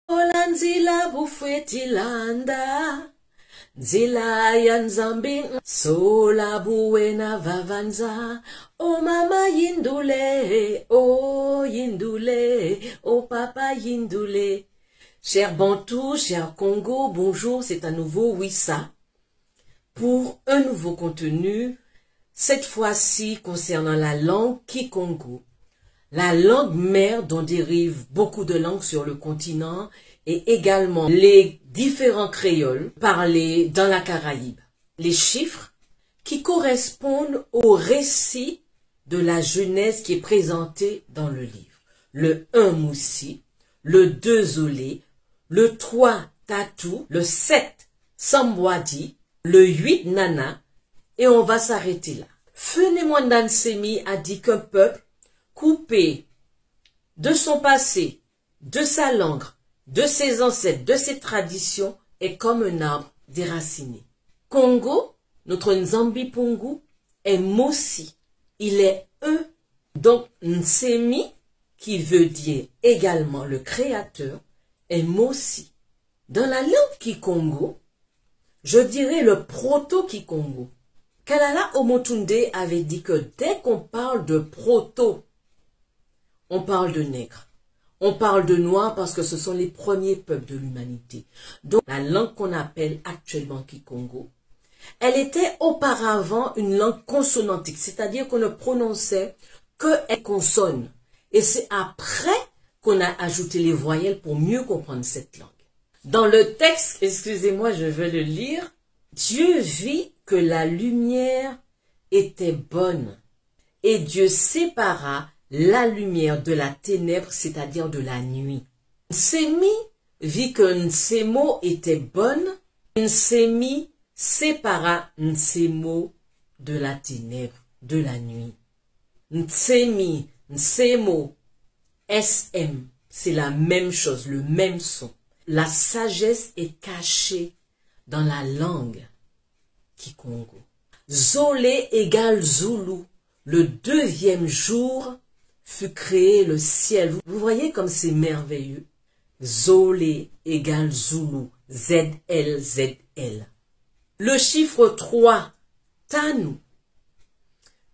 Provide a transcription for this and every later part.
Olanzila bufwetilanda, nzila ya nzambi, sola buena vavanza, oh mama yindule, oh papa yindule. Cher Bantou, cher Congo, bonjour, c'est à nouveau Wissa pour un nouveau contenu, cette fois-ci concernant la langue Kikongo. La langue mère dont dérivent beaucoup de langues sur le continent et également les différents créoles parlés dans la Caraïbe. Les chiffres qui correspondent au récit de la Genèse qui est présenté dans le livre. Le 1 Moussi, le 2 Zolé, le 3 Tatou, le 7 Sambwadi, le 8 Nana, et on va s'arrêter là. Phénémon Semi a dit qu'un peuple coupé de son passé, de sa langue, de ses ancêtres, de ses traditions, est comme un arbre déraciné. Congo, notre Nzambi Pungu, est Mossi. Il est un. Donc Nsemi, qui veut dire également le créateur, est Mossi. Dans la langue Kikongo, je dirais le proto-Kikongo. Kalala Omotunde avait dit que dès qu'on parle de proto, on parle de nègres, on parle de noirs parce que ce sont les premiers peuples de l'humanité. Donc la langue qu'on appelle actuellement Kikongo, elle était auparavant une langue consonantique, c'est-à-dire qu'on ne prononçait que les consonnes. Et c'est après qu'on a ajouté les voyelles pour mieux comprendre cette langue. Dans le texte, excusez-moi, je vais le lire. Dieu vit que la lumière était bonne et Dieu sépara la lumière de la ténèbre, c'est-à-dire de la nuit. Nsemi vit que Nsemo était bonne, Nsemi sépara Nsemo de la ténèbre, de la nuit. Nsemi, Nsemo, SM, c'est la même chose, le même son. La sagesse est cachée dans la langue Kikongo. Zolé égale Zoulou. Le deuxième jour fut créé le ciel. Vous voyez comme c'est merveilleux. Zolé égale Zoulou. ZL, ZL. Le chiffre 3, Tanou.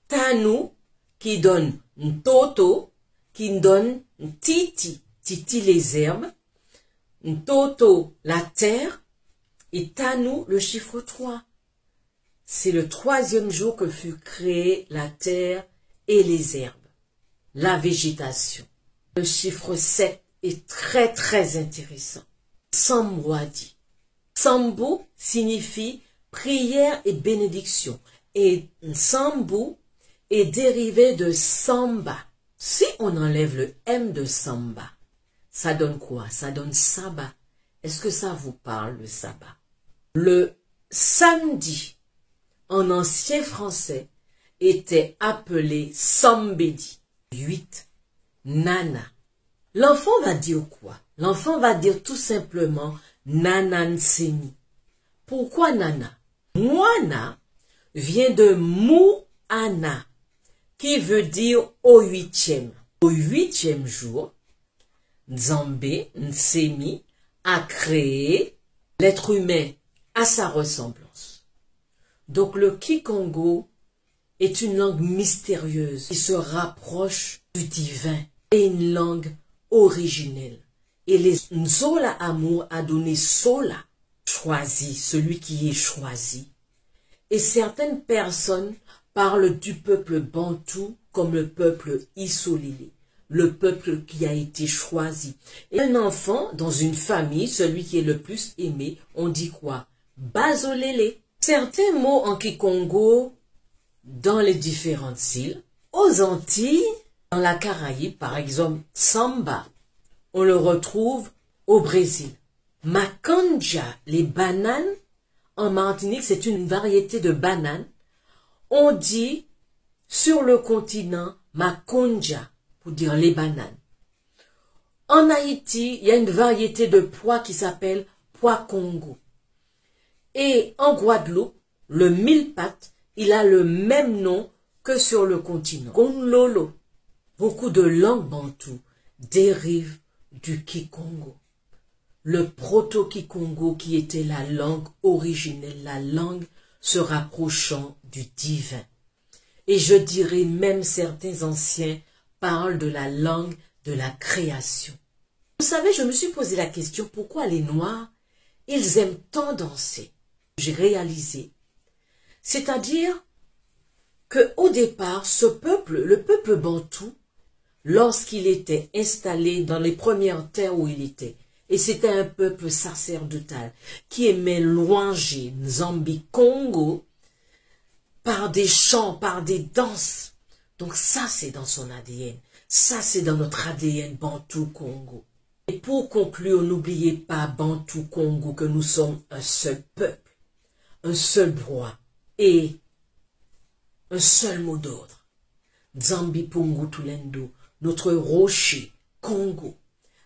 Tanou qui donne Ntoto, qui donne Titi. Titi les herbes. Ntoto la terre. Et Tanou le chiffre 3. C'est le troisième jour que fut créée la terre et les herbes. La végétation. Le chiffre 7 est très intéressant. Sambwadi. Sambu signifie prière et bénédiction. Et Sambu est dérivé de Samba. Si on enlève le M de Samba, ça donne quoi? Ça donne sabbat. Est-ce que ça vous parle, le sabbat? Le samedi, en ancien français, était appelé Sambedi. 8. Nana. L'enfant va dire quoi? L'enfant va dire tout simplement Nana Nsemi. Pourquoi Nana? Moana vient de Mouana, qui veut dire au 8e. Au 8e jour, Nzambe, Nsemi, a créé l'être humain à sa ressemblance. Donc le Kikongo est une langue mystérieuse qui se rapproche du divin et une langue originelle. Et les Nzola Amour a donné Sola, choisi, celui qui est choisi. Et certaines personnes parlent du peuple Bantou comme le peuple Isolili, le peuple qui a été choisi. Et un enfant dans une famille, celui qui est le plus aimé, on dit quoi? Bazolele. Certains mots en Kikongo dans les différentes îles, aux Antilles, dans la Caraïbe, par exemple, Samba, on le retrouve au Brésil. Macanja, les bananes, en Martinique, c'est une variété de bananes. On dit sur le continent Makonja, pour dire les bananes. En Haïti, il y a une variété de pois qui s'appelle pois Congo. Et en Guadeloupe, le mille-pattes, il a le même nom que sur le continent. Gonlolo. Beaucoup de langues bantoues dérivent du Kikongo. le proto-kikongo qui était la langue originelle, la langue se rapprochant du divin. Et je dirais même certains anciens parlent de la langue de la création. Vous savez, je me suis posé la question, pourquoi les Noirs, ils aiment tant danser? J'ai réalisé, c'est-à-dire que au départ, ce peuple, le peuple bantou, lorsqu'il était installé dans les premières terres où il était, et c'était un peuple sacerdotal qui aimait louanger Nzambi Congo par des chants, par des danses. Donc ça, c'est dans son ADN. Ça, c'est dans notre ADN Bantou Congo. Et pour conclure, n'oubliez pas Bantou Congo que nous sommes un seul peuple, un seul droit et un seul mot d'ordre. Nzambi Pungu Tulendo, notre rocher Congo,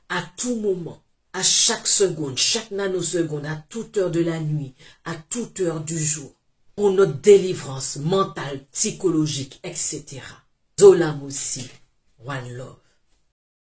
à tout moment, à chaque seconde, chaque nanoseconde, à toute heure de la nuit, à toute heure du jour, pour notre délivrance mentale, psychologique, etc. Zola Moussi, One Love.